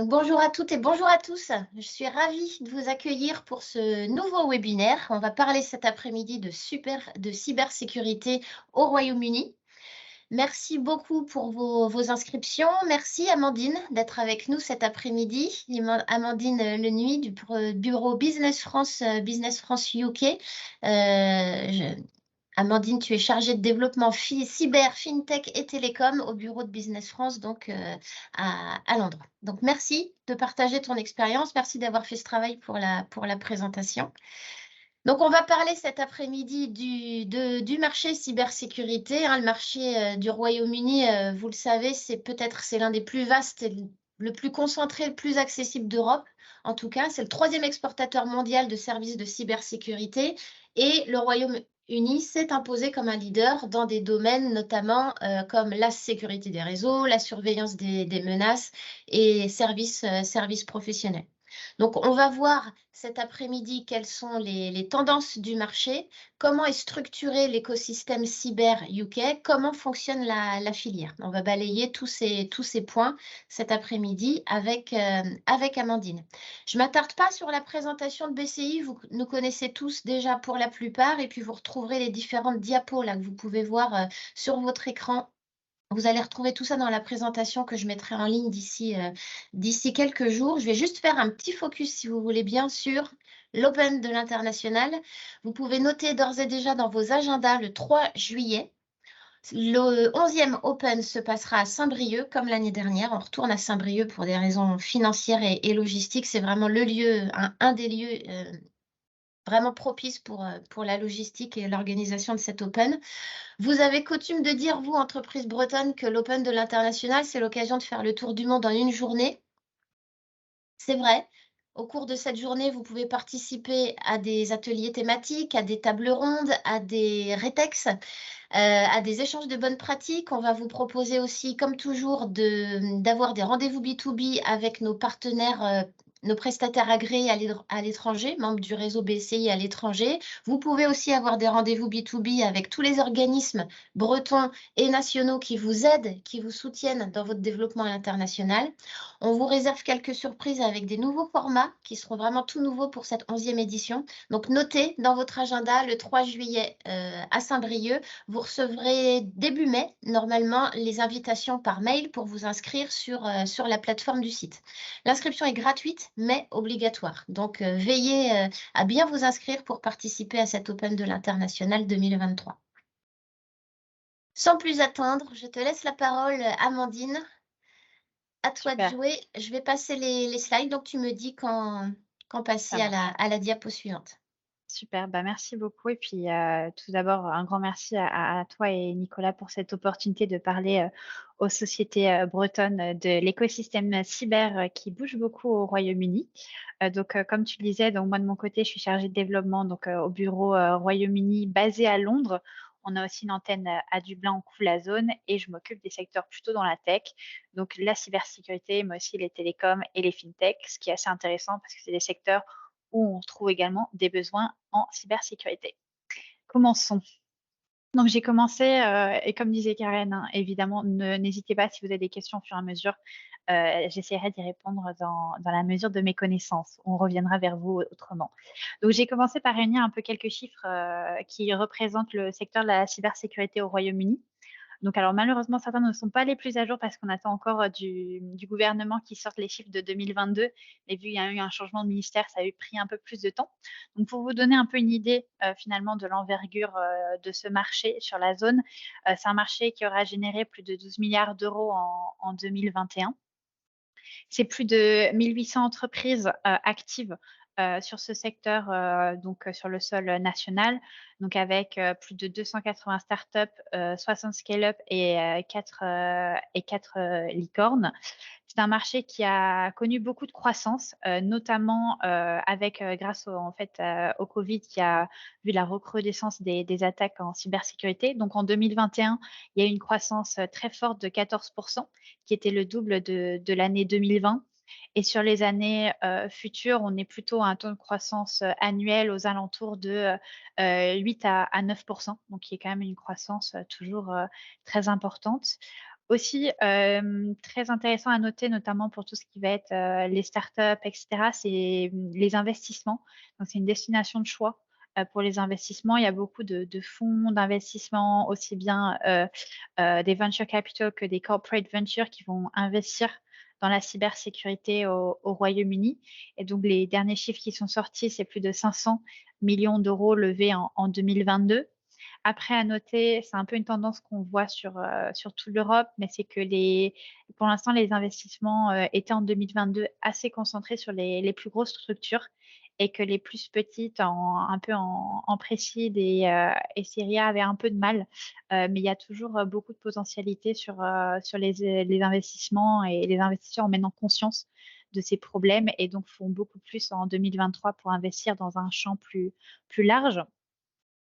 Donc, bonjour à toutes et bonjour à tous. Je suis ravie de vous accueillir pour ce nouveau webinaire. On va parler cet après-midi de cybersécurité au Royaume-Uni. Merci beaucoup pour vos inscriptions. Merci Amandine d'être avec nous cet après-midi. Amandine Lenuy du bureau Business France UK. Amandine, tu es chargée de développement cyber, fintech et télécom au bureau de Business France, donc à Londres. Donc, merci de partager ton expérience. Merci d'avoir fait ce travail pour la présentation. Donc, on va parler cet après-midi du marché cybersécurité, hein. Le marché du Royaume-Uni, vous le savez, c'est l'un des plus vastes, le plus concentré, le plus accessible d'Europe. En tout cas, c'est le troisième exportateur mondial de services de cybersécurité et le Royaume-Uni s'est imposé comme un leader dans des domaines notamment comme la sécurité des réseaux, la surveillance des menaces et services professionnels. Donc, on va voir cet après-midi quelles sont les tendances du marché, comment est structuré l'écosystème cyber UK, comment fonctionne la filière. On va balayer tous ces points cet après-midi avec Amandine. Je ne m'attarde pas sur la présentation de BCI, vous nous connaissez tous déjà pour la plupart, et puis vous retrouverez les différentes diapos là, que vous pouvez voir sur votre écran. Vous allez retrouver tout ça dans la présentation que je mettrai en ligne d'ici quelques jours. Je vais juste faire un petit focus, si vous voulez bien, sur l'Open de l'International. Vous pouvez noter d'ores et déjà dans vos agendas le 3 juillet. Le 11e Open se passera à Saint-Brieuc, comme l'année dernière. On retourne à Saint-Brieuc pour des raisons financières et logistiques. C'est vraiment le lieu, un des lieux vraiment propices pour la logistique et l'organisation de cet Open. Vous avez coutume de dire, vous, entreprise bretonne, que l'Open de l'International, c'est l'occasion de faire le tour du monde en une journée. C'est vrai. Au cours de cette journée, vous pouvez participer à des ateliers thématiques, à des tables rondes, à des rétex, à des échanges de bonnes pratiques. On va vous proposer aussi, comme toujours, d'avoir des rendez-vous B2B avec nos partenaires, nos prestataires agréés à l'étranger, membres du réseau BCI à l'étranger. Vous pouvez aussi avoir des rendez-vous B2B avec tous les organismes bretons et nationaux qui vous aident, qui vous soutiennent dans votre développement à l'international. On vous réserve quelques surprises avec des nouveaux formats qui seront vraiment tout nouveaux pour cette 11e édition. Donc, notez dans votre agenda le 3 juillet à Saint-Brieuc. Vous recevrez début mai, normalement, les invitations par mail pour vous inscrire sur la plateforme du site. L'inscription est gratuite, mais obligatoire. Donc, veillez à bien vous inscrire pour participer à cet Open de l'International 2023. Sans plus attendre, je te laisse la parole, Amandine. À toi de Super, jouer. Je vais passer les slides, donc tu me dis quand ça passer à marche. la diapo suivante. Super, bah, merci beaucoup et puis, tout d'abord, un grand merci à toi et Nicolas pour cette opportunité de parler, aux sociétés, bretonnes, de l'écosystème, cyber, qui bouge beaucoup au Royaume-Uni. Comme tu le disais, donc moi de mon côté, je suis chargée de développement donc, au bureau, Royaume-Uni basé à Londres. On a aussi une antenne, à Dublin, on couvre la zone et je m'occupe des secteurs plutôt dans la tech, donc la cybersécurité, mais aussi les télécoms et les fintechs, ce qui est assez intéressant parce que c'est des secteurs où on trouve également des besoins en cybersécurité. Commençons. Donc j'ai commencé, et comme disait Karen, hein, évidemment, n'hésitez pas si vous avez des questions au fur et à mesure, j'essaierai d'y répondre dans la mesure de mes connaissances. On reviendra vers vous autrement. Donc j'ai commencé par réunir un peu quelques chiffres, qui représentent le secteur de la cybersécurité au Royaume-Uni. Donc alors malheureusement, certains ne sont pas les plus à jour parce qu'on attend encore, du gouvernement qui sorte les chiffres de 2022. Mais vu qu'il y a eu un changement de ministère, ça a eu pris un peu plus de temps. Donc pour vous donner un peu une idée, finalement de l'envergure, de ce marché sur la zone, c'est un marché qui aura généré plus de 12 milliards d'euros en 2021. C'est plus de 1 800 entreprises, actives, sur ce secteur, sur le sol, national, donc avec, plus de 280 startups, 60 scale-up et 4 licornes. C'est un marché qui a connu beaucoup de croissance, notamment, grâce au covid qui a vu la recrudescence des attaques en cybersécurité. Donc en 2021, il y a eu une croissance, très forte de 14 qui était le double de l'année 2020 et sur les années, futures, on est plutôt à un taux de croissance, annuel aux alentours de, 8 à 9 donc qui est quand même une croissance, toujours, très importante. Aussi, très intéressant à noter, notamment pour tout ce qui va être, les startups et cetera, c'est, les investissements. Donc c'est une destination de choix, pour les investissements. Il y a beaucoup de fonds d'investissement, aussi bien, des venture capital que des corporate ventures qui vont investir dans la cybersécurité au Royaume-Uni. Et donc les derniers chiffres qui sont sortis, c'est plus de 500 millions d'euros levés en 2022. Après, à noter, c'est un peu une tendance qu'on voit sur toute l'Europe, mais c'est que pour l'instant, les investissements étaient en 2022 assez concentrés sur les plus grosses structures et que les plus petites, un peu en précide et Syria avaient un peu de mal. Mais il y a toujours beaucoup de potentialité sur les investissements, et les investisseurs ont maintenant conscience de ces problèmes et donc font beaucoup plus en 2023 pour investir dans un champ plus large.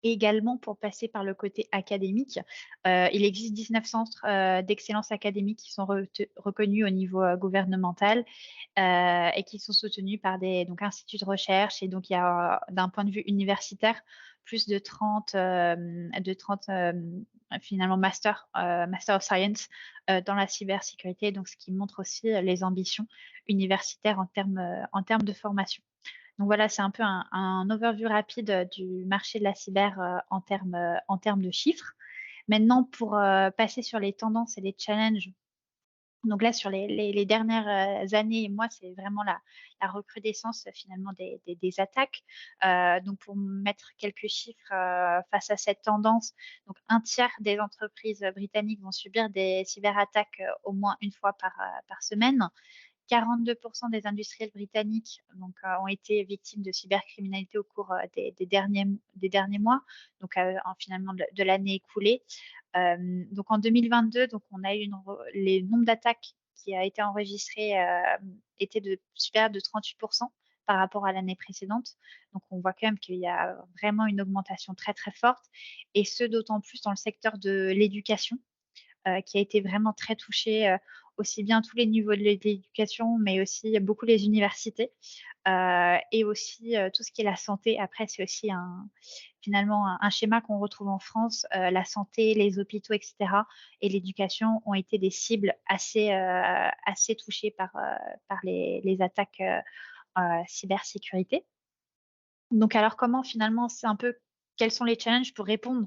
Et également pour passer par le côté académique, il existe 19 centres d'excellence académique qui sont reconnus au niveau gouvernemental, et qui sont soutenus par des donc instituts de recherche. Et donc il y a, d'un point de vue universitaire, plus de 30 finalement Master of Science dans la cybersécurité, donc ce qui montre aussi les ambitions universitaires en termes de formation. Donc voilà, c'est un peu un overview rapide du marché de la cyber en termes de chiffres. Maintenant, pour passer sur les tendances et les challenges, donc là, sur les dernières années et mois, c'est vraiment la recrudescence finalement des attaques. Donc pour mettre quelques chiffres face à cette tendance, donc un tiers des entreprises britanniques vont subir des cyberattaques au moins une fois par semaine. 42% des industriels britanniques donc, ont été victimes de cybercriminalité au cours des derniers mois, donc finalement de l'année écoulée. Donc en 2022, donc on a eu les nombres d'attaques qui a été enregistré étaient supérieurs de 38% par rapport à l'année précédente. Donc on voit quand même qu'il y a vraiment une augmentation très très forte, et ce d'autant plus dans le secteur de l'éducation, qui a été vraiment très touché, aussi bien tous les niveaux de l'éducation, mais aussi beaucoup les universités, et aussi tout ce qui est la santé. Après, c'est aussi finalement un schéma qu'on retrouve en France. La santé, les hôpitaux, etc., et l'éducation ont été des cibles assez touchées par les attaques cybersécurité. Donc, alors comment finalement, c'est un peu quels sont les challenges pour répondre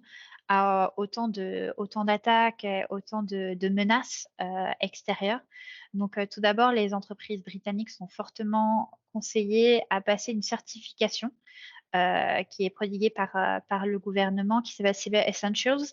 à autant d'attaques, autant de menaces extérieures? Donc, tout d'abord, les entreprises britanniques sont fortement conseillées à passer une certification qui est prodiguée par le gouvernement, qui s'appelle Cyber Essentials,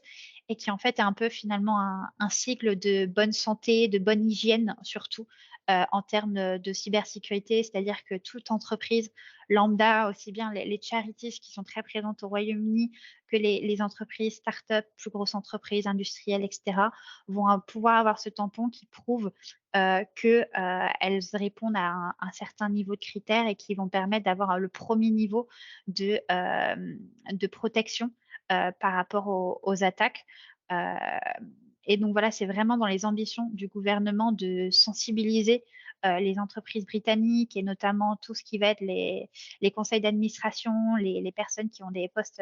et qui en fait est un peu finalement un cycle de bonne santé, de bonne hygiène surtout, en termes de cybersécurité. C'est-à-dire que toute entreprise lambda, aussi bien les charities qui sont très présentes au Royaume-Uni que les entreprises start-up, plus grosses entreprises industrielles, etc., vont pouvoir avoir ce tampon qui prouve qu'elles répondent à un certain niveau de critères, et qui vont permettre d'avoir le premier niveau de protection par rapport aux attaques. Euh, et donc voilà, c'est vraiment dans les ambitions du gouvernement de sensibiliser les entreprises britanniques, et notamment tout ce qui va être les conseils d'administration, les personnes qui ont des postes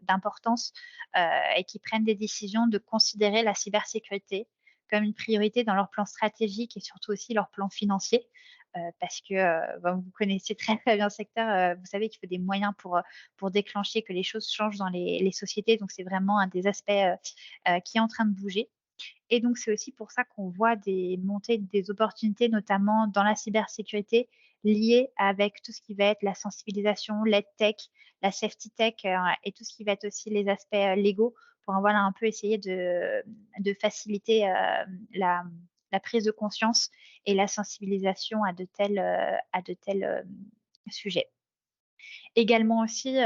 d'importance et qui prennent des décisions, de considérer la cybersécurité comme une priorité dans leur plan stratégique et surtout aussi leur plan financier. Parce que vous connaissez très très bien le secteur, vous savez qu'il faut des moyens pour déclencher que les choses changent dans les sociétés. Donc c'est vraiment un des aspects qui est en train de bouger. Et donc, c'est aussi pour ça qu'on voit des montées des opportunités, notamment dans la cybersécurité, liées avec tout ce qui va être la sensibilisation, l'EdTech, la safety tech, et tout ce qui va être aussi les aspects légaux, pour voilà, un peu essayer de faciliter la prise de conscience et la sensibilisation à de tels sujets. Également aussi,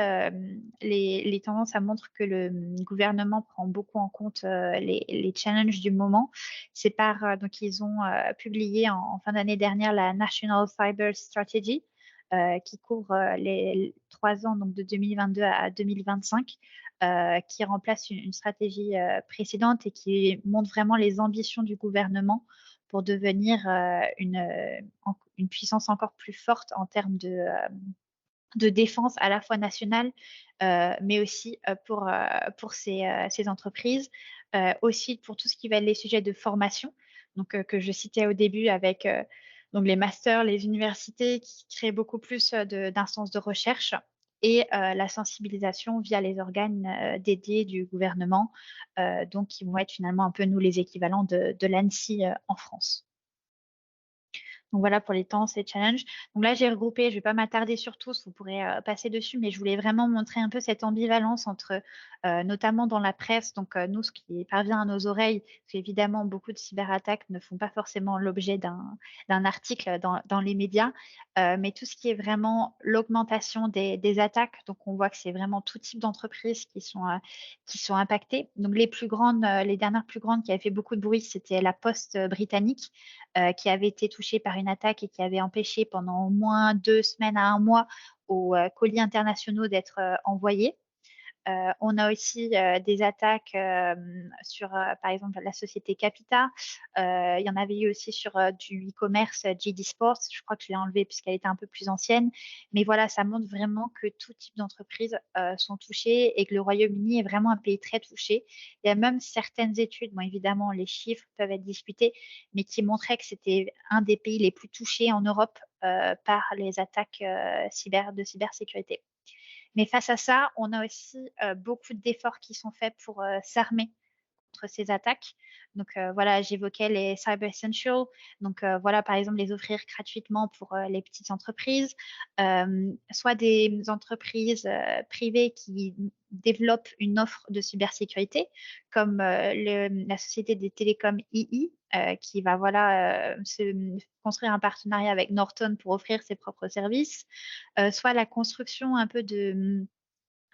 les tendances, ça montre que le gouvernement prend beaucoup en compte les challenges du moment. C'est donc ils ont publié en fin d'année dernière la National Cyber Strategy, qui couvre les 3 ans, donc de 2022 à 2025, qui remplace une stratégie précédente, et qui montre vraiment les ambitions du gouvernement pour devenir une puissance encore plus forte en termes de défense à la fois nationale, mais aussi pour ces entreprises. aussi pour tout ce qui va être les sujets de formation, donc que je citais au début avec donc les masters, les universités qui créent beaucoup plus d'instances de recherche et la sensibilisation via les organes dédiés du gouvernement, donc qui vont être finalement un peu nous les équivalents de l'ANSSI en France. Donc voilà pour les tendances et challenges. Donc là, j'ai regroupé, je ne vais pas m'attarder sur tous, vous pourrez passer dessus, mais je voulais vraiment montrer un peu cette ambivalence entre, notamment dans la presse, donc nous, ce qui parvient à nos oreilles, parce qu'évidemment, beaucoup de cyberattaques ne font pas forcément l'objet d'un article dans les médias, mais tout ce qui est vraiment l'augmentation des attaques, donc on voit que c'est vraiment tout type d'entreprises qui sont impactées. Donc les plus grandes, les dernières plus grandes qui avaient fait beaucoup de bruit, c'était la Poste britannique, qui avait été touchée par une attaque et qui avait empêché pendant au moins 2 semaines à 1 mois aux colis internationaux d'être envoyés. On a aussi des attaques sur, par exemple, la société Capita. Il y en avait eu aussi sur du e-commerce JD Sports. Je crois que je l'ai enlevée puisqu'elle était un peu plus ancienne. Mais voilà, ça montre vraiment que tout type d'entreprises sont touchées et que le Royaume-Uni est vraiment un pays très touché. Il y a même certaines études, bon, évidemment, les chiffres peuvent être discutés, mais qui montraient que c'était un des pays les plus touchés en Europe par les attaques de cybersécurité. Mais face à ça, on a aussi beaucoup d'efforts qui sont faits pour s'armer contre ces attaques. Donc voilà, j'évoquais les Cyber Essentials. Donc voilà, par exemple, les offrir gratuitement pour les petites entreprises, soit des entreprises privées qui développent une offre de cybersécurité, comme la société des télécoms II, qui va voilà se construire un partenariat avec Norton pour offrir ses propres services, soit la construction un peu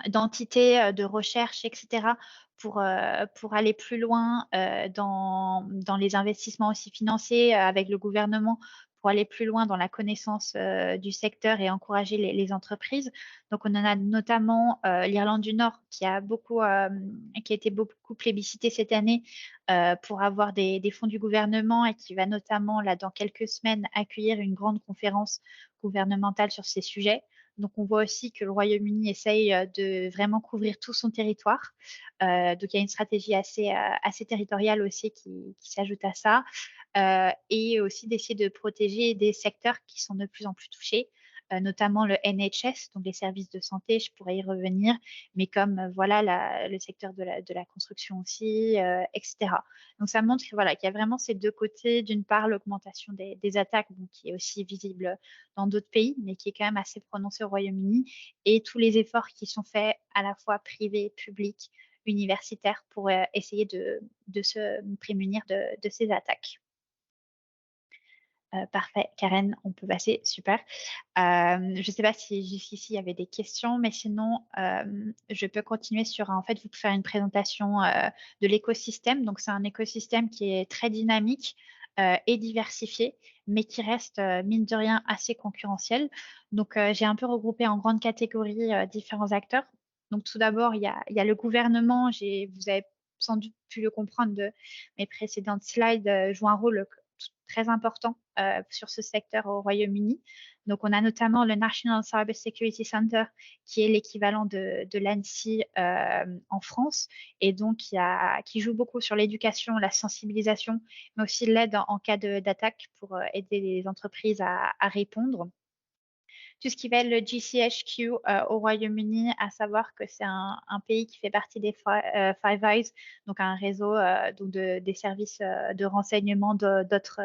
d'entités de recherche, etc., pour aller plus loin dans les investissements aussi financiers avec le gouvernement, pour aller plus loin dans la connaissance du secteur et encourager les entreprises. Donc, on en a notamment l'Irlande du Nord qui a été beaucoup plébiscité cette année pour avoir des fonds du gouvernement et qui va notamment, là, dans quelques semaines, accueillir une grande conférence gouvernementale sur ces sujets. Donc, on voit aussi que le Royaume-Uni essaye de vraiment couvrir tout son territoire. Donc, il y a une stratégie assez territoriale aussi qui s'ajoute à ça. Et aussi d'essayer de protéger des secteurs qui sont de plus en plus touchés, notamment le NHS, donc les services de santé, je pourrais y revenir, mais comme voilà le secteur de la construction aussi, etc. Donc, ça montre voilà, qu'il y a vraiment ces deux côtés. D'une part, l'augmentation des attaques, donc, qui est aussi visible dans d'autres pays, mais qui est quand même assez prononcée au Royaume-Uni, et tous les efforts qui sont faits à la fois privés, publics, universitaires pour essayer de se prémunir de ces attaques. Parfait, Karen, on peut passer, super. Je ne sais pas si jusqu'ici il y avait des questions, mais sinon, je peux continuer sur, en fait, vous faire une présentation de l'écosystème. Donc, c'est un écosystème qui est très dynamique et diversifié, mais qui reste, mine de rien, assez concurrentiel. Donc, j'ai un peu regroupé en grandes catégories différents acteurs. Donc, tout d'abord, il y a le gouvernement. Vous avez sans doute pu le comprendre de mes précédentes slides, joue un rôle très important sur ce secteur au Royaume-Uni. Donc, on a notamment le National Cyber Security Center, qui est l'équivalent de l'ANSSI en France, et donc qui joue beaucoup sur l'éducation, la sensibilisation, mais aussi l'aide en cas d'attaque pour aider les entreprises à répondre. Tout ce qui va être le GCHQ au Royaume-Uni, à savoir que c'est un pays qui fait partie des Five Eyes, donc un réseau des services de renseignement d'autres,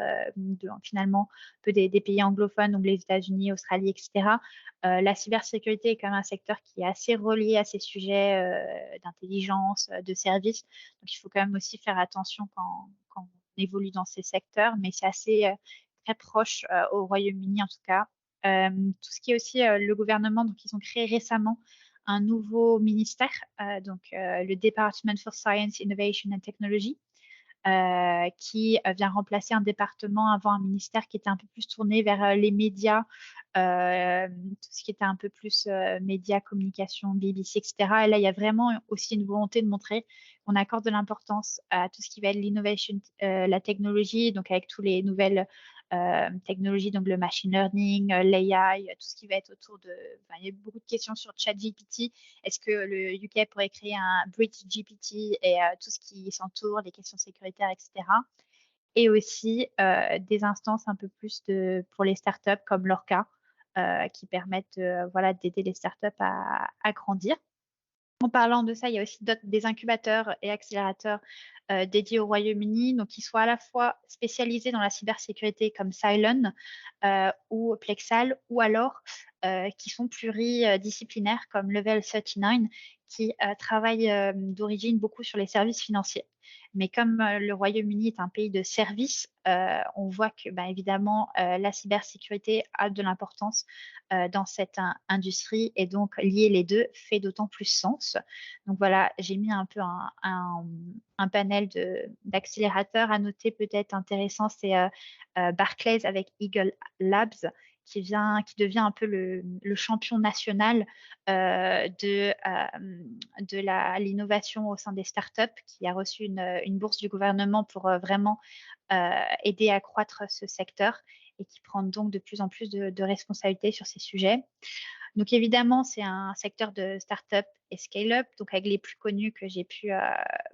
finalement, un peu des pays anglophones, donc les États-Unis, Australie, etc. La cybersécurité est quand même un secteur qui est assez relié à ces sujets d'intelligence, de services. Donc, il faut quand même aussi faire attention quand on évolue dans ces secteurs, mais c'est assez très proche au Royaume-Uni en tout cas. Tout ce qui est aussi le gouvernement, donc ils ont créé récemment un nouveau ministère, le Department for Science, Innovation and Technology, qui vient remplacer un département avant un ministère qui était un peu plus tourné vers les médias, tout ce qui était un peu plus médias, communication, BBC, etc. Et là, il y a vraiment aussi une volonté de montrer qu'on accorde de l'importance à tout ce qui va être l'innovation, la technologie, donc avec tous les nouvelles technologies, donc le machine learning, l'AI, tout ce qui va être autour de... Enfin, il y a beaucoup de questions sur ChatGPT. Est-ce que le UK pourrait créer un Bridge GPT et tout ce qui s'entoure, les questions sécuritaires, etc. Et aussi des instances un peu plus pour les startups comme Lorca, qui permettent voilà, d'aider les startups à grandir. En parlant de ça, il y a aussi des incubateurs et accélérateurs dédiés au Royaume-Uni, donc qui soient à la fois spécialisés dans la cybersécurité comme Cylon ou Plexal, ou alors qui sont pluridisciplinaires comme Level 39, qui travaillent d'origine beaucoup sur les services financiers. Mais comme le Royaume-Uni est un pays de services, on voit que, bah, évidemment, la cybersécurité a de l'importance dans cette industrie, et donc lier les deux fait d'autant plus sens. Donc voilà, j'ai mis un peu un panel d'accélérateurs. À noter peut-être intéressant, c'est Barclays avec Eagle Labs, qui devient un peu le champion national de l'innovation au sein des startups, qui a reçu une bourse du gouvernement pour vraiment aider à croître ce secteur, et qui prend donc de plus en plus de responsabilités sur ces sujets. Donc évidemment, c'est un secteur de start-up et scale-up, donc avec les plus connus que j'ai pu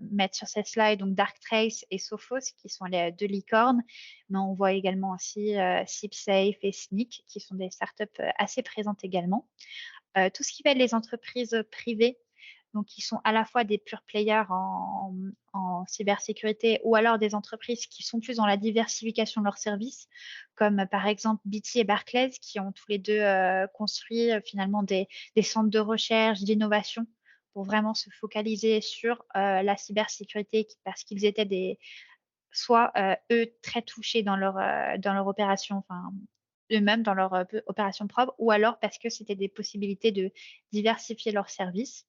mettre sur cette slide, donc Darktrace et Sophos, qui sont les deux licornes, mais on voit également aussi SipSafe et Sneak, qui sont des startups assez présentes également. Tout ce qui va être les entreprises privées, donc qui sont à la fois des pure players en cybersécurité, ou alors des entreprises qui sont plus dans la diversification de leurs services, comme par exemple BT et Barclays, qui ont tous les deux construit finalement des centres de recherche, d'innovation, pour vraiment se focaliser sur la cybersécurité, parce qu'ils étaient soit eux très touchés dans leur opération, enfin eux-mêmes dans leur opération propre, ou alors parce que c'était des possibilités de diversifier leurs services.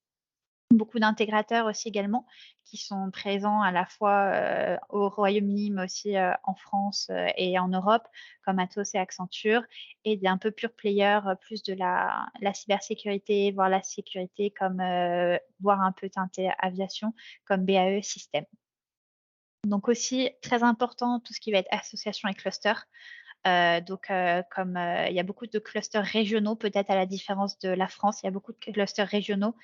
Beaucoup d'intégrateurs aussi également, qui sont présents à la fois au Royaume-Uni, mais aussi en France et en Europe, comme Atos et Accenture, et d'un peu pure player, plus de la cybersécurité, voire la sécurité, voire un peu teinté aviation, comme BAE System. Donc aussi, très important, tout ce qui va être association et cluster. Comme il y a beaucoup de clusters régionaux, peut-être à la différence de la France, il y a beaucoup de clusters régionaux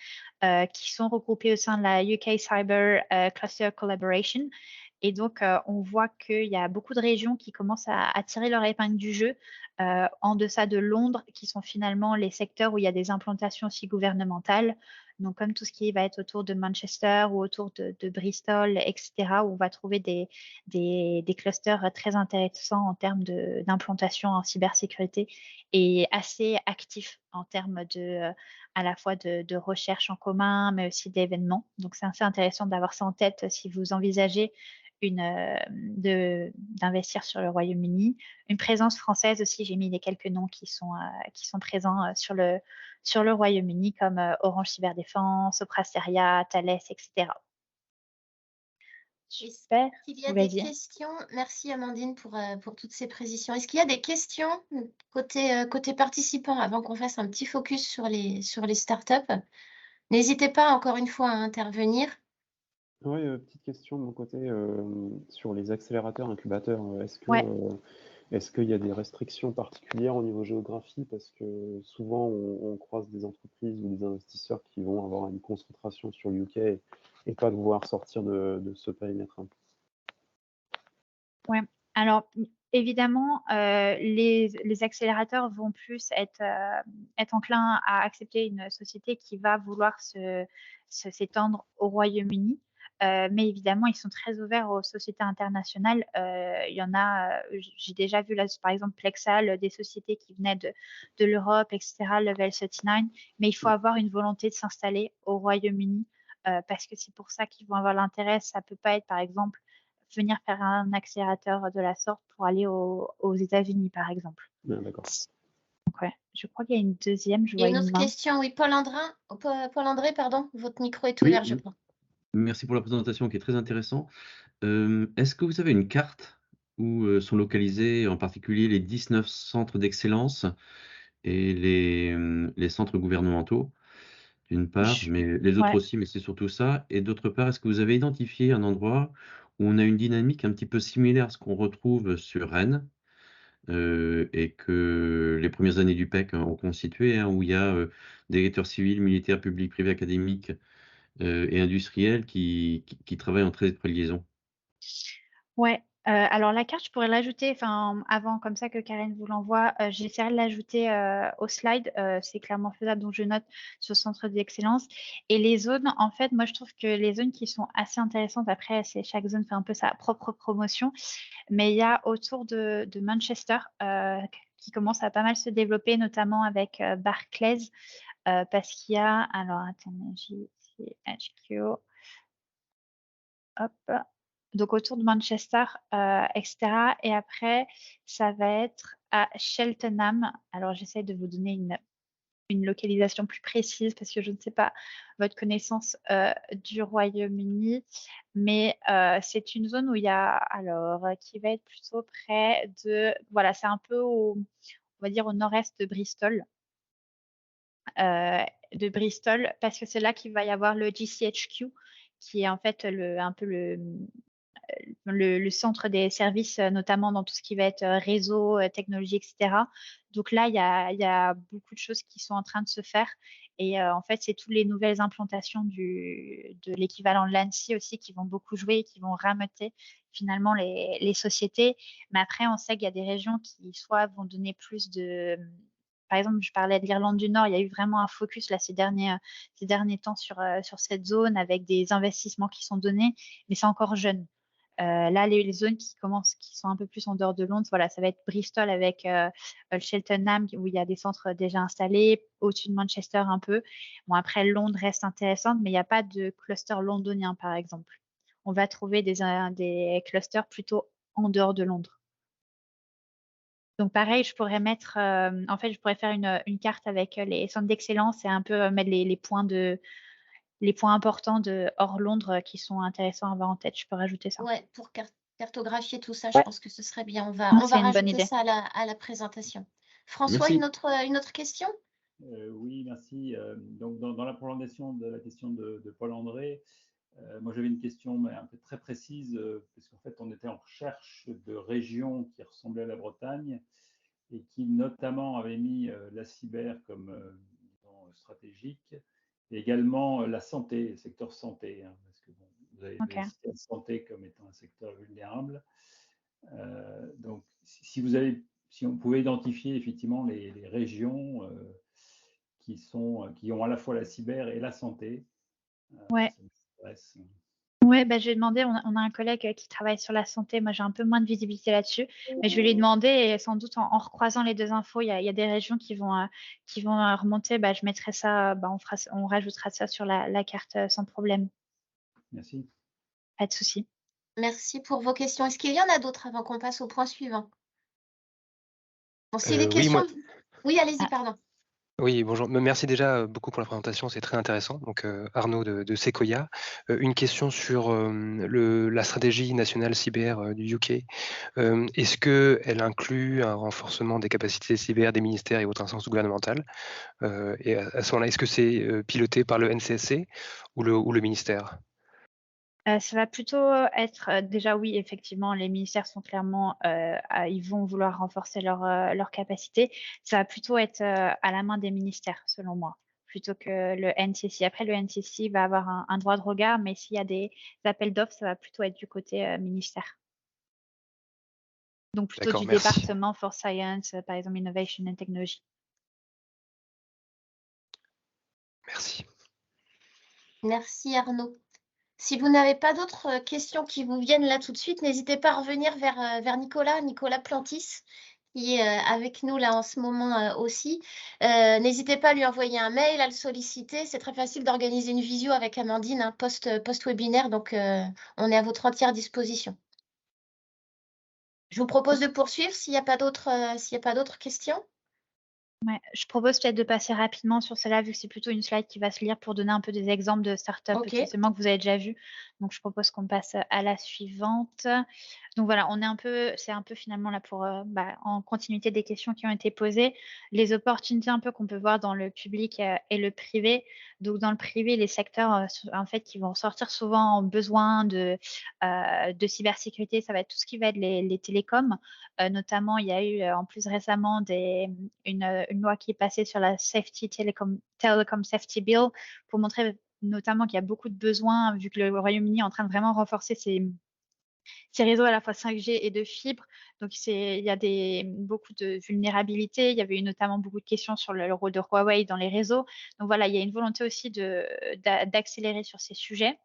qui sont regroupés au sein de la UK Cyber Cluster Collaboration. Et donc, on voit qu'il y a beaucoup de régions qui commencent à tirer leur épingle du jeu en deçà de Londres, qui sont finalement les secteurs où il y a des implantations aussi gouvernementales. Donc, comme tout ce qui va être autour de Manchester ou autour de Bristol, etc., où on va trouver des clusters très intéressants en termes d'implantation en cybersécurité, et assez actifs en termes à la fois de recherche en commun, mais aussi d'événements. Donc, c'est assez intéressant d'avoir ça en tête si vous envisagez d'investir sur le Royaume-Uni. Une présence française aussi, j'ai mis les quelques noms qui sont présents sur le Royaume-Uni, comme Orange Cyberdéfense, Soprasteria, Thales, etc. Super. Est-ce qu'il y a des Vas-y. questions? Merci Amandine pour toutes ces précisions. Est-ce qu'il y a des questions côté participants avant qu'on fasse un petit focus sur les startups? N'hésitez pas encore une fois à intervenir. Oui, petite question de mon côté sur les accélérateurs, incubateurs. Ouais. Est-ce qu'il y a des restrictions particulières au niveau géographie? Parce que souvent, on croise des entreprises ou des investisseurs qui vont avoir une concentration sur le UK et pas devoir sortir de ce périmètre. Ouais. Alors, évidemment, les accélérateurs vont plus être enclins à accepter une société qui va vouloir s'étendre au Royaume-Uni. Mais évidemment, ils sont très ouverts aux sociétés internationales. Il y en a, j'ai déjà vu là, par exemple, Plexal, des sociétés qui venaient de l'Europe, etc., Level 39. Mais il faut avoir une volonté de s'installer au Royaume-Uni, parce que c'est pour ça qu'ils vont avoir l'intérêt. Ça peut pas être, par exemple, venir faire un accélérateur de la sorte pour aller aux États-Unis, par exemple. Ah, d'accord. Donc, ouais, je crois qu'il y a une deuxième, je Il y a vois une une autre main. question, oui, Paul-André, pardon, votre micro est Oui, ouvert, je crois. merci pour la présentation qui est très intéressante. Est-ce que vous avez une carte où sont localisés en particulier les 19 centres d'excellence et les centres gouvernementaux, d'une part, mais les autres Ouais. aussi, mais c'est surtout ça. Et d'autre part, est-ce que vous avez identifié un endroit où on a une dynamique un petit peu similaire à ce qu'on retrouve sur Rennes, et que les premières années du PEC ont constitué, hein, où il y a des directeurs civils, militaires, publics, privés, académiques et industriels qui travaillent en très étroite liaison. Ouais, alors la carte, je pourrais l'ajouter, enfin, avant, comme ça que Karen vous l'envoie, j'essaierai de l'ajouter au slide, c'est clairement faisable, donc je note ce centre d'excellence. Et les zones, en fait, moi je trouve que les zones qui sont assez intéressantes, après, chaque zone fait un peu sa propre promotion, mais il y a autour de Manchester qui commence à pas mal se développer, notamment avec Barclays, parce qu'il y a, alors attendez, HQ, hop, donc autour de Manchester, etc. Et après, ça va être à Cheltenham. Alors, j'essaie de vous donner une localisation plus précise parce que je ne sais pas votre connaissance du Royaume-Uni, mais c'est une zone où il y a, alors, qui va être plutôt près de, voilà, c'est un peu on va dire au nord-est de Bristol. Parce que c'est là qu'il va y avoir le GCHQ, qui est en fait un peu le centre des services, notamment dans tout ce qui va être réseau, technologie, etc. Donc là, il y a beaucoup de choses qui sont en train de se faire. Et en fait, c'est toutes les nouvelles implantations de l'équivalent de l'ANSSI aussi qui vont beaucoup jouer, qui vont rameuter finalement les sociétés. Mais après, on sait qu'il y a des régions qui soit vont donner plus de... Par exemple, je parlais de l'Irlande du Nord, il y a eu vraiment un focus là ces derniers temps sur cette zone avec des investissements qui sont donnés, mais c'est encore jeune. Là, les zones qui sont un peu plus en dehors de Londres, voilà, ça va être Bristol avec le Cheltenham où il y a des centres déjà installés, au-dessus de Manchester un peu. Bon, après, Londres reste intéressante, mais il n'y a pas de cluster londonien, par exemple. On va trouver des clusters plutôt en dehors de Londres. Donc, pareil, je pourrais mettre, en fait, je pourrais faire une carte avec les centres d'excellence et un peu mettre les points importants de hors Londres qui sont intéressants à avoir en tête. Je peux rajouter ça. Ouais, pour cartographier tout ça, je Ouais. pense que ce serait bien. On va C'est une bonne rajouter idée. ça à la présentation. François, Merci. une autre question? Oui, merci. Donc, dans la prolongation de la question de Paul-André, moi j'avais une question mais un peu très précise, parce qu'en fait on était en recherche de régions qui ressemblaient à la Bretagne et qui notamment avaient mis la cyber comme disons, stratégique, et également la santé, le secteur santé, hein, parce que bon, vous avez Ok. cité la santé comme étant un secteur vulnérable. Donc, si on pouvait identifier effectivement les régions qui ont à la fois la cyber et la santé, Ouais. ça m'intéresse. Ouais, bah, je vais demander, on a un collègue qui travaille sur la santé, moi j'ai un peu moins de visibilité là-dessus, mais je vais lui demander et sans doute en recroisant les deux infos, il y a des régions qui vont remonter, bah, je mettrai ça, bah, on rajoutera ça sur la carte sans problème, Merci. pas de souci. Merci pour vos questions. Est-ce qu'il y en a d'autres avant qu'on passe au point suivant? Bon, si les Oui, questions... moi, Oui, allez-y, Ah. pardon. oui, bonjour. Merci déjà beaucoup pour la présentation, c'est très intéressant. Donc, Arnaud de Sequoia. Une question sur la stratégie nationale cyber du UK. Est-ce qu'elle inclut un renforcement des capacités cyber des ministères et autres instances gouvernementales? Et à ce moment-là, est-ce que c'est piloté par le NCSC ou le ministère? Ça va plutôt être déjà oui, effectivement, les ministères sont clairement, ils vont vouloir renforcer leur capacité. Ça va plutôt être à la main des ministères, selon moi, plutôt que le NCC. Après, le NCC va avoir un droit de regard, mais s'il y a des appels d'offres, ça va plutôt être du côté ministère. Donc plutôt D'accord, du merci. département for Science, par exemple Innovation and Technology. Merci. Merci Arnaud. Si vous n'avez pas d'autres questions qui vous viennent là tout de suite, n'hésitez pas à revenir vers Nicolas Plantis, qui est avec nous là en ce moment aussi. N'hésitez pas à lui envoyer un mail, à le solliciter. C'est très facile d'organiser une visio avec Amandine, hein, post-webinaire, donc on est à votre entière disposition. Je vous propose de poursuivre s'il n'y a pas d'autres questions. Ouais, je propose peut-être de passer rapidement sur celle-là, vu que c'est plutôt une slide qui va se lire pour donner un peu des exemples de startups Ok. potentiellement que vous avez déjà vu. Donc, je propose qu'on passe à la suivante. Donc voilà, c'est un peu finalement là pour, en continuité des questions qui ont été posées, les opportunités un peu qu'on peut voir dans le public et le privé. Donc, dans le privé, les secteurs en fait qui vont sortir souvent en besoin de cybersécurité, ça va être tout ce qui va être les télécoms. Notamment, il y a eu en plus récemment une loi qui est passée sur la Safety Telecom Safety Bill pour montrer notamment qu'il y a beaucoup de besoins, vu que le Royaume-Uni est en train de vraiment renforcer ses réseaux à la fois 5G et de fibre. Donc, il y a beaucoup de vulnérabilités. Il y avait eu notamment beaucoup de questions sur le rôle de Huawei dans les réseaux. Donc, voilà, il y a une volonté aussi d'accélérer sur ces sujets.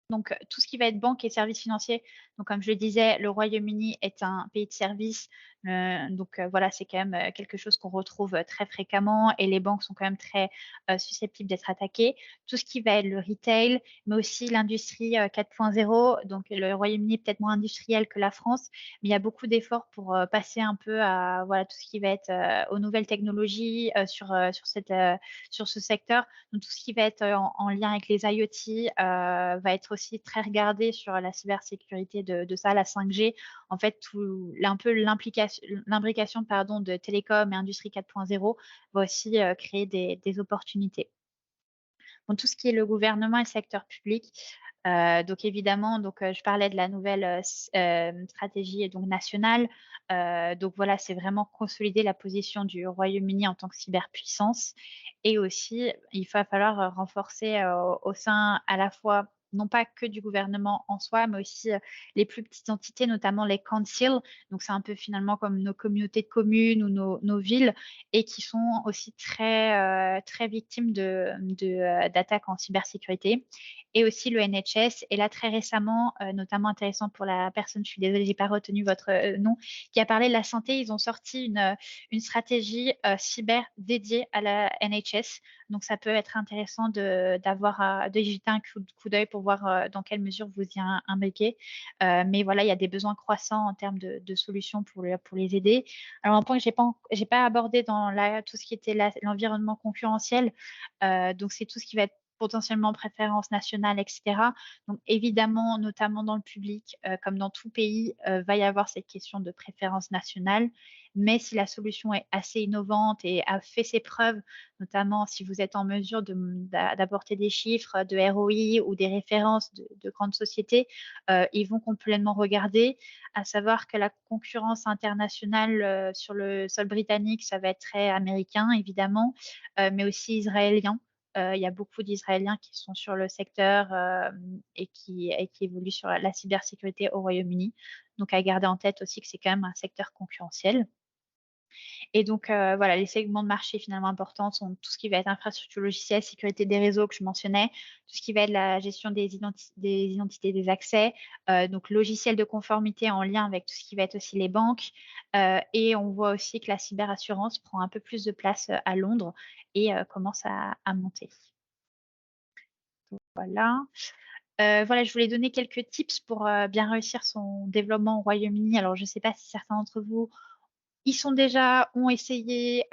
Donc, tout ce qui va être banque et services financiers, donc comme je le disais, le Royaume-Uni est un pays de services. Donc, voilà, c'est quand même quelque chose qu'on retrouve très fréquemment et les banques sont quand même très susceptibles d'être attaquées. Tout ce qui va être le retail, mais aussi l'industrie 4.0. Donc, le Royaume-Uni est peut-être moins industriel que la France, mais il y a beaucoup d'efforts pour passer un peu à voilà, tout ce qui va être aux nouvelles technologies sur ce secteur. Donc, tout ce qui va être en lien avec les IoT va être aussi très regardé sur la cybersécurité de ça, la 5G. En fait, un peu l'imbrication de télécom et industrie 4.0 va aussi créer des opportunités. Donc, tout ce qui est le gouvernement et le secteur public. Donc évidemment, je parlais de la nouvelle stratégie donc nationale. Donc voilà, c'est vraiment consolider la position du Royaume-Uni en tant que cyberpuissance. Et aussi, il va falloir renforcer au sein à la fois non pas que du gouvernement en soi, mais aussi les plus petites entités, notamment les councils. Donc c'est un peu finalement comme nos communautés de communes ou nos villes, et qui sont aussi très victimes d'attaques en cybersécurité. Et aussi le NHS. Et là, très récemment, notamment intéressant pour la personne, je suis désolée, j'ai pas retenu votre nom, qui a parlé de la santé. Ils ont sorti une stratégie cyber dédiée à la NHS. Donc, ça peut être intéressant de jeter un coup d'œil pour voir dans quelle mesure vous y imbriquez. Mais voilà, il y a des besoins croissants en termes de solutions pour les aider. Alors, un point que j'ai pas abordé dans tout ce qui était l'environnement concurrentiel, donc c'est tout ce qui va être potentiellement préférence nationale, etc. Donc évidemment, notamment dans le public, comme dans tout pays, va y avoir cette question de préférence nationale. Mais si la solution est assez innovante et a fait ses preuves, notamment si vous êtes en mesure d'apporter des chiffres de ROI ou des références de grandes sociétés, ils vont complètement regarder. À savoir que la concurrence internationale sur le sol britannique, ça va être très américain, évidemment, mais aussi israélien. Il y a beaucoup d'Israéliens qui sont sur le secteur et qui évoluent sur la cybersécurité au Royaume-Uni. Donc, à garder en tête aussi que c'est quand même un secteur concurrentiel. Et donc, voilà, les segments de marché finalement importants sont tout ce qui va être infrastructure logicielle, sécurité des réseaux que je mentionnais, tout ce qui va être la gestion des identités des accès, donc logiciel de conformité en lien avec tout ce qui va être aussi les banques. Et on voit aussi que la cyberassurance prend un peu plus de place à Londres et commence à monter. Donc, voilà. Voilà, je voulais donner quelques tips pour bien réussir son développement au Royaume-Uni. Alors, je ne sais pas si certains d'entre vous ont essayé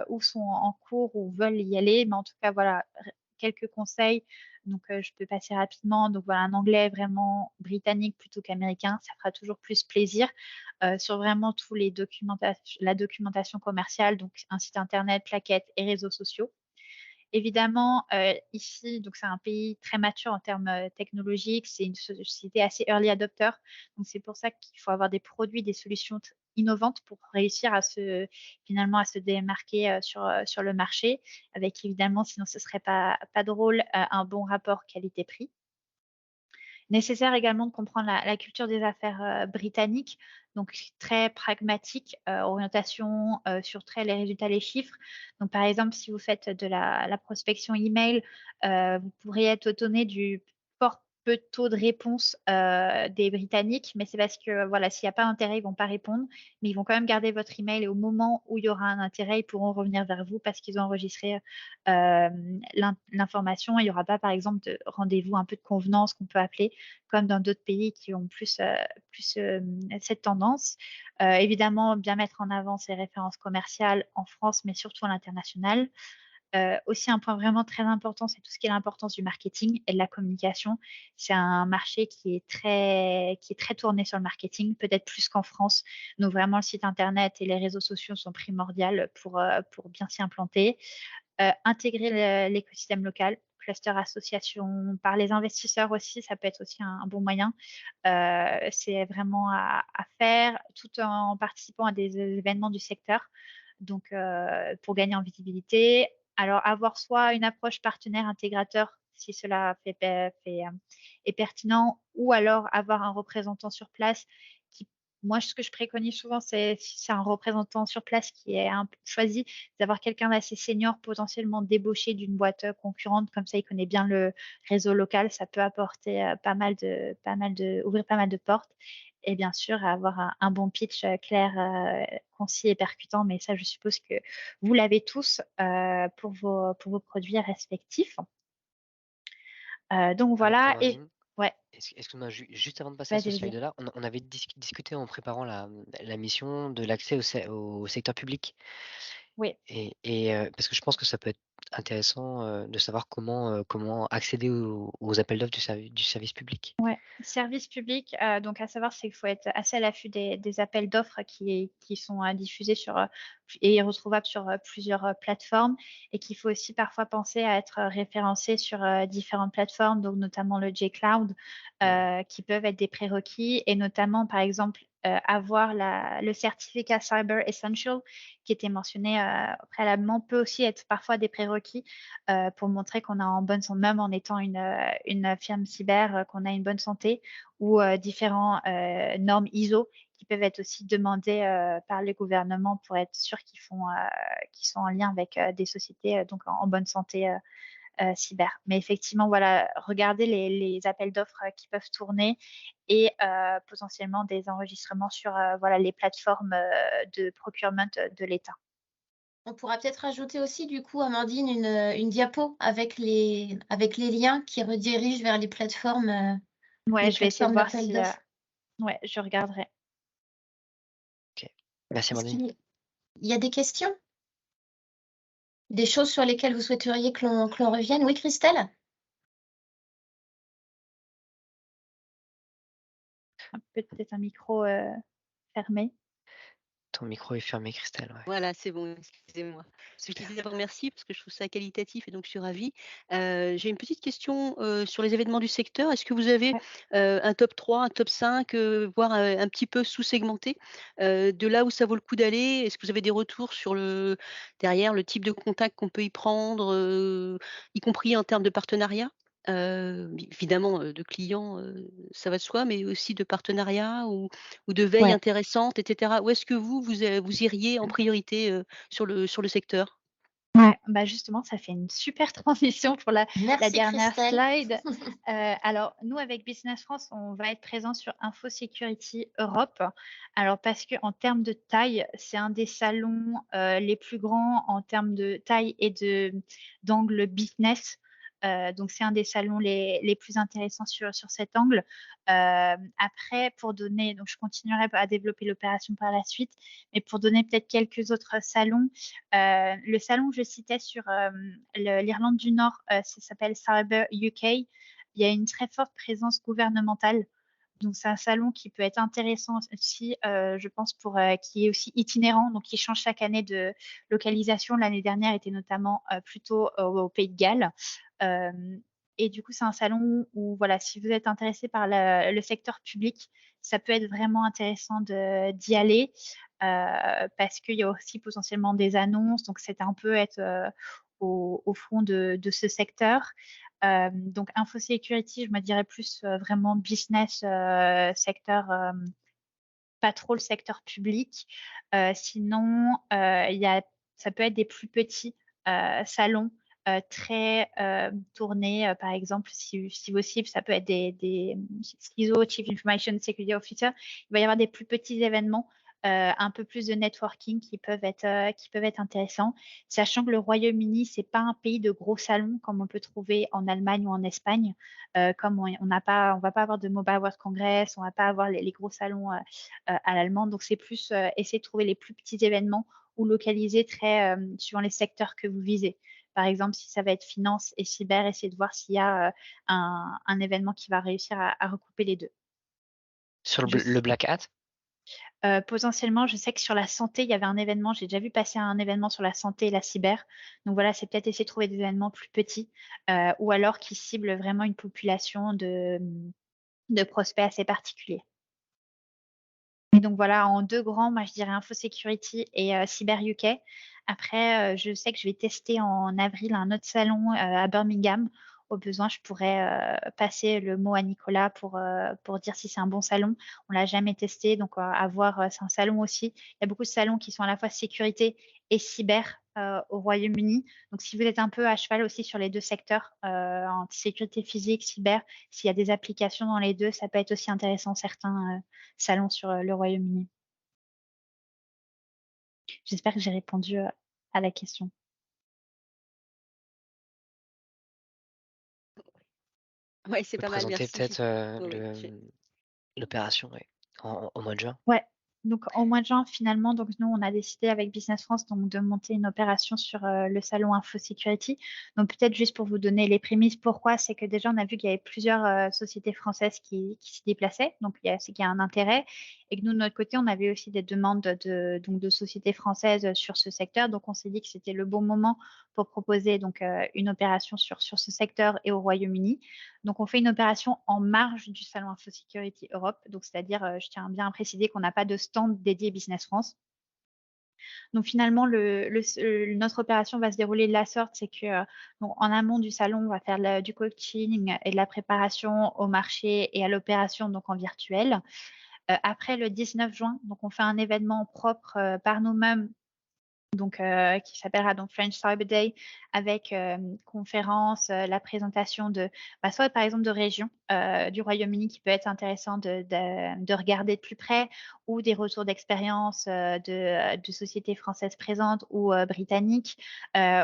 ou sont en cours ou veulent y aller, mais en tout cas, voilà, quelques conseils. Donc, je peux passer rapidement. Donc, voilà, un anglais vraiment britannique plutôt qu'américain, ça fera toujours plus plaisir sur vraiment tous les la documentation commerciale, donc un site internet, plaquettes et réseaux sociaux. Évidemment, ici, donc c'est un pays très mature en termes technologiques, c'est une société assez early adopter. Donc, c'est pour ça qu'il faut avoir des produits, des solutions innovantes pour réussir finalement à se démarquer sur le marché, avec évidemment, sinon ce serait pas drôle, un bon rapport qualité-prix. Nécessaire également de comprendre la culture des affaires britanniques, donc très pragmatique, orientation sur les résultats, les chiffres. Donc, par exemple, si vous faites de la prospection email, vous pourriez être étonné du fort peu de taux de réponse des Britanniques, mais c'est parce que voilà, s'il n'y a pas d'intérêt, ils vont pas répondre, mais ils vont quand même garder votre email et au moment où il y aura un intérêt, ils pourront revenir vers vous parce qu'ils ont enregistré l'information. Il n'y aura pas, par exemple, de rendez-vous un peu de convenance qu'on peut appeler, comme dans d'autres pays qui ont plus cette tendance. Évidemment, bien mettre en avant ces références commerciales en France, mais surtout à l'international. Aussi, un point vraiment très important, c'est tout ce qui est l'importance du marketing et de la communication. C'est un marché qui est très tourné sur le marketing, peut-être plus qu'en France. Donc, vraiment, le site Internet et les réseaux sociaux sont primordiaux pour bien s'y implanter. Intégrer l'écosystème local, cluster association, par les investisseurs aussi, ça peut être aussi un bon moyen. C'est vraiment à faire tout en participant à des événements du secteur. Donc, pour gagner en visibilité. Alors, avoir soit une approche partenaire intégrateur, si cela est pertinent, ou alors avoir un représentant sur place qui, moi, ce que je préconise souvent, c'est si c'est un représentant sur place qui est choisi, d'avoir quelqu'un d'assez senior, potentiellement débauché d'une boîte concurrente, comme ça, il connaît bien le réseau local, ça peut apporter ouvrir pas mal de portes. Et bien sûr, avoir un bon pitch clair, concis et percutant. Mais ça, je suppose que vous l'avez tous pour vos produits respectifs. Donc voilà. Et Amandine, ouais, excuse-moi, juste avant de passer à ce vas-y, vas-y. slide-là, on avait discuté en préparant la mission de l'accès au secteur public. Oui. Parce que je pense que ça peut être intéressant de savoir comment accéder aux appels d'offres du service public. Ouais, service public, donc à savoir, c'est qu'il faut être assez à l'affût des appels d'offres qui sont diffusés et retrouvables sur plusieurs plateformes et qu'il faut aussi parfois penser à être référencé sur différentes plateformes, donc notamment le J-Cloud, qui peuvent être des prérequis et notamment, par exemple, avoir le certificat Cyber Essential qui était mentionné préalablement peut aussi être parfois des prérequis pour montrer qu'on a en bonne santé, même en étant une firme cyber, qu'on a une bonne santé, ou différents normes ISO qui peuvent être aussi demandées par les gouvernements pour être sûr qu'ils sont en lien avec des sociétés donc en bonne santé cyber. Mais effectivement, voilà, regardez les appels d'offres qui peuvent tourner et potentiellement des enregistrements sur voilà, les plateformes de procurement de l'État. On pourra peut-être ajouter aussi, du coup, Amandine, une diapo avec les liens qui redirigent vers les plateformes, Ouais, je vais essayer de voir d'appel si. d'offres. Ouais, je regarderai. Ok, merci Est-ce Amandine. qu'il y a des questions? Des choses sur lesquelles vous souhaiteriez que l'on revienne? Oui, Christelle? Peut-être un micro fermé. Ton micro est fermé, Christelle. Ouais. Voilà, c'est bon, excusez-moi. Je disais d'abord merci parce que je trouve ça qualitatif et donc je suis ravie. J'ai une petite question sur les événements du secteur. Est-ce que vous avez un top 3, un top 5, voire un petit peu sous-segmenté de là où ça vaut le coup d'aller? Est-ce que vous avez des retours sur derrière le type de contact qu'on peut y prendre, y compris en termes de partenariat? Évidemment, de clients, ça va de soi, mais aussi de partenariats ou de veille Ouais. intéressante, et cetera. Où est-ce que vous iriez en priorité, sur le secteur? Ouais, bah justement, ça fait une super transition pour la Merci, dernière Christelle. slide. Alors, nous, avec Business France, on va être présent sur InfoSecurity Europe. Alors, parce qu'en termes de taille, c'est un des salons les plus grands en termes de taille et d'angle business. Donc, c'est un des salons les plus intéressants sur cet angle. Après, donc je continuerai à développer l'opération par la suite, mais pour donner peut-être quelques autres salons, le salon que je citais sur l'Irlande du Nord, ça s'appelle Cyber UK. Il y a une très forte présence gouvernementale. Donc, c'est un salon qui peut être intéressant aussi, je pense, qui est aussi itinérant, donc qui change chaque année de localisation. L'année dernière était notamment plutôt au Pays de Galles. Et du coup, c'est un salon où, voilà, si vous êtes intéressé par le secteur public, ça peut être vraiment intéressant d'y aller parce qu'il y a aussi potentiellement des annonces. Donc, c'est un peu être au fond de ce secteur. Donc, InfoSecurity, je me dirais plus vraiment business secteur, pas trop le secteur public. Sinon, ça peut être des plus petits salons très tournés. Par exemple, si vos cibles, ça peut être des CISO, Chief Information Security Officer, il va y avoir des plus petits événements, un peu plus de networking qui peuvent être intéressants, sachant que le Royaume-Uni, c'est pas un pays de gros salons comme on peut trouver en Allemagne ou en Espagne. Comme on va pas avoir de Mobile World Congress, on va pas avoir les gros salons à l'allemande. Donc c'est plus essayer de trouver les plus petits événements ou localiser très suivant les secteurs que vous visez. Par exemple, si ça va être finance et cyber, essayez de voir s'il y a un événement qui va réussir à recouper les deux. Sur Je le Black Hat? Potentiellement, je sais que sur la santé, il y avait un événement, j'ai déjà vu passer un événement sur la santé et la cyber. Donc voilà, c'est peut-être essayer de trouver des événements plus petits ou alors qui ciblent vraiment une population de prospects assez particuliers. Et donc voilà, en deux grands, moi je dirais InfoSecurity et Cyber UK. Après, je sais que je vais tester en avril un autre salon à Birmingham. Au besoin, je pourrais passer le mot à Nicolas pour dire si c'est un bon salon. On l'a jamais testé, donc à voir. C'est un salon aussi. Il y a beaucoup de salons qui sont à la fois sécurité et cyber au Royaume-Uni. Donc si vous êtes un peu à cheval aussi sur les deux secteurs, en sécurité physique, cyber, s'il y a des applications dans les deux, ça peut être aussi intéressant certains salons sur le Royaume-Uni. J'espère que j'ai répondu à la question. Oui, c'est Vous pas mal, présenter merci. peut-être Oui, l'opération au mois de juin? Ouais. Donc, au mois de juin, finalement, donc nous, on a décidé avec Business France donc, de monter une opération sur le salon InfoSecurity. Donc, peut-être juste pour vous donner les prémices, pourquoi? C'est que déjà, on a vu qu'il y avait plusieurs sociétés françaises qui s'y déplaçaient. Donc, c'est qu'il y a un intérêt. Et que nous, de notre côté, on avait aussi des demandes de sociétés françaises sur ce secteur. Donc, on s'est dit que c'était le bon moment pour proposer donc, une opération sur ce secteur et au Royaume-Uni. Donc, on fait une opération en marge du salon InfoSecurity Europe. Donc, c'est-à-dire, je tiens bien à préciser qu'on n'a pas de stand dédié Business France. Donc, finalement, notre opération va se dérouler de la sorte, c'est que donc, en amont du salon, on va faire du coaching et de la préparation au marché et à l'opération, donc en virtuel. Après le 19 juin, donc on fait un événement propre par nous-mêmes donc qui s'appellera donc French Cyber Day avec conférence, la présentation de soit par exemple de régions du Royaume-Uni qui peut être intéressant de regarder de plus près ou des retours d'expérience de sociétés françaises présentes ou britanniques,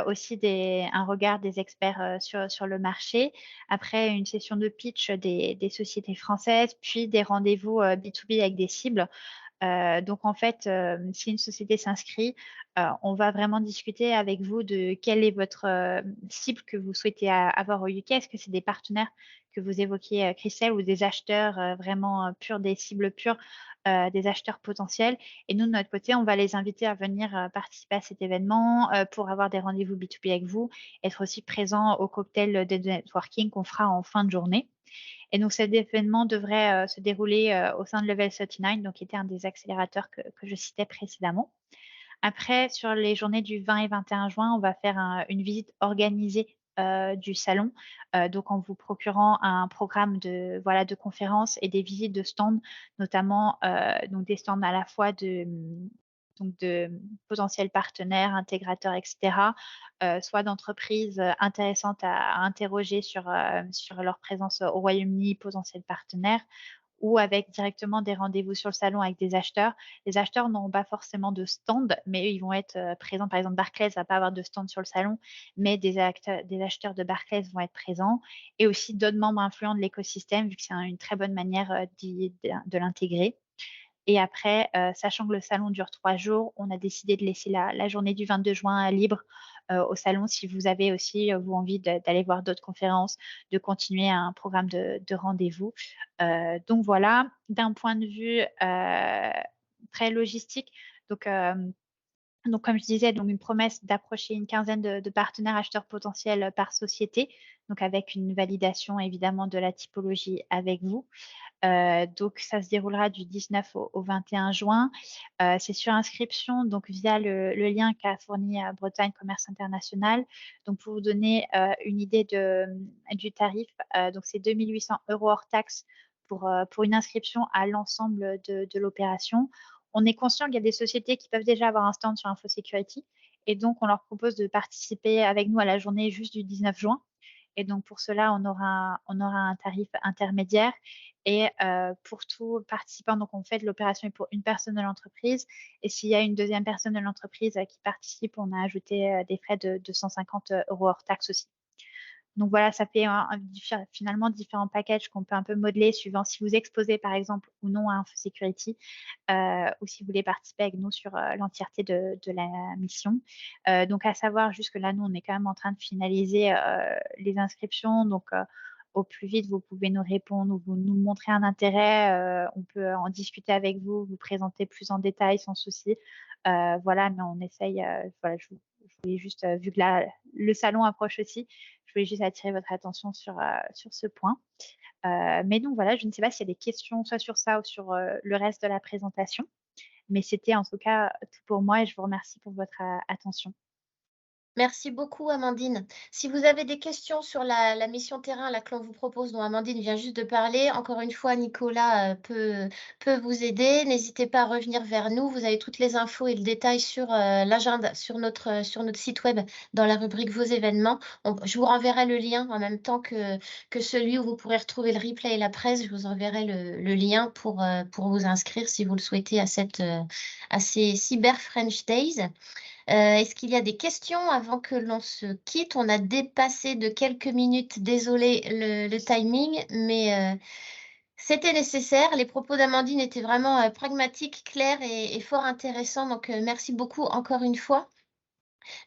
aussi un regard des experts sur le marché. Après une session de pitch des sociétés françaises, puis des rendez-vous B2B avec des cibles. Donc, en fait, si une société s'inscrit, on va vraiment discuter avec vous de quelle est votre cible que vous souhaitez avoir au UK. Est-ce que c'est des partenaires que vous évoquiez, Christelle, ou des acheteurs vraiment purs, des cibles pures, des acheteurs potentiels? Et nous, de notre côté, on va les inviter à venir participer à cet événement pour avoir des rendez-vous B2B avec vous, être aussi présents au cocktail de networking qu'on fera en fin de journée. Et donc, cet événement devrait se dérouler au sein de Level 39, donc qui était un des accélérateurs que je citais précédemment. Après, sur les journées du 20 et 21 juin, on va faire une visite organisée du salon, donc en vous procurant un programme de conférences et des visites de stands, notamment donc des stands à la fois de potentiels partenaires, intégrateurs, etc., soit d'entreprises intéressantes à interroger sur leur présence au Royaume-Uni, potentiels partenaires, ou avec directement des rendez-vous sur le salon avec des acheteurs. Les acheteurs n'auront pas forcément de stand, mais eux, ils vont être présents. Par exemple, Barclays ne va pas avoir de stand sur le salon, mais des acheteurs de Barclays vont être présents, et aussi d'autres membres influents de l'écosystème, vu que c'est une très bonne manière de l'intégrer. Et après, sachant que le salon dure 3 jours, on a décidé de laisser la journée du 22 juin libre au salon si vous avez aussi vous envie d'aller voir d'autres conférences, de continuer un programme de rendez-vous. Donc voilà, d'un point de vue très logistique, donc comme je disais, donc une promesse d'approcher une quinzaine de partenaires acheteurs potentiels par société, donc avec une validation évidemment de la typologie avec vous. Donc, ça se déroulera du 19 au 21 juin. C'est sur inscription, donc via le lien qu'a fourni Bretagne Commerce International. Donc, pour vous donner une idée du tarif, donc c'est 2 800 € hors taxe pour une inscription à l'ensemble de l'opération. On est conscient qu'il y a des sociétés qui peuvent déjà avoir un stand sur InfoSecurity Et donc, on leur propose de participer avec nous à la journée juste du 19 juin. Et donc, pour cela, on aura un tarif intermédiaire. Et pour tout participant, donc on fait de l'opération pour une personne de l'entreprise. Et s'il y a une deuxième personne de l'entreprise qui participe, on a ajouté des frais de 250 € hors taxe aussi. Donc voilà, ça fait finalement différents packages qu'on peut un peu modeler suivant si vous exposez par exemple ou non à InfoSecurity ou si vous voulez participer avec nous sur l'entièreté de la mission. Donc à savoir, jusque là, nous, on est quand même en train de finaliser les inscriptions. Donc au plus vite, vous pouvez nous répondre ou vous nous montrer un intérêt. On peut en discuter avec vous, vous présenter plus en détail sans souci. Voilà, mais on essaye. Voilà, je voulais juste, vu que là, le salon approche aussi, je voulais juste attirer votre attention sur ce point. Mais donc voilà, je ne sais pas s'il y a des questions soit sur ça ou sur le reste de la présentation. Mais c'était en tout cas tout pour moi et je vous remercie pour votre attention. Merci beaucoup, Amandine. Si vous avez des questions sur la mission terrain là, que l'on vous propose, dont Amandine vient juste de parler, encore une fois, Nicolas peut vous aider. N'hésitez pas à revenir vers nous. Vous avez toutes les infos et le détail sur l'agenda, sur notre site web, dans la rubrique Vos événements. Je vous renverrai le lien en même temps que celui où vous pourrez retrouver le replay et la presse. Je vous enverrai le lien pour vous inscrire si vous le souhaitez à ces Cyber French Days. Est-ce qu'il y a des questions avant que l'on se quitte? On a dépassé de quelques minutes, désolé le timing, mais c'était nécessaire. Les propos d'Amandine étaient vraiment pragmatiques, clairs et fort intéressants. Donc, merci beaucoup encore une fois.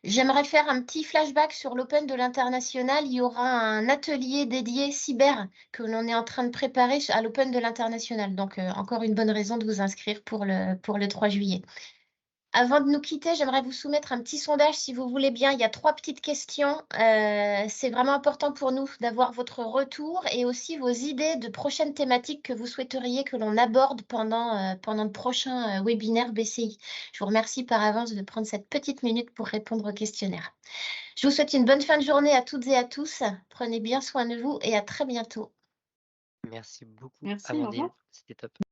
J'aimerais faire un petit flashback sur l'Open de l'International. Il y aura un atelier dédié cyber que l'on est en train de préparer à l'Open de l'International. Donc, encore une bonne raison de vous inscrire pour le 3 juillet. Avant de nous quitter, j'aimerais vous soumettre un petit sondage, si vous voulez bien. Il y a 3 petites questions. C'est vraiment important pour nous d'avoir votre retour et aussi vos idées de prochaines thématiques que vous souhaiteriez que l'on aborde pendant le prochain webinaire BCI. Je vous remercie par avance de prendre cette petite minute pour répondre au questionnaire. Je vous souhaite une bonne fin de journée à toutes et à tous. Prenez bien soin de vous et à très bientôt. Merci beaucoup, Merci, au Amandine. revoir. C'était top.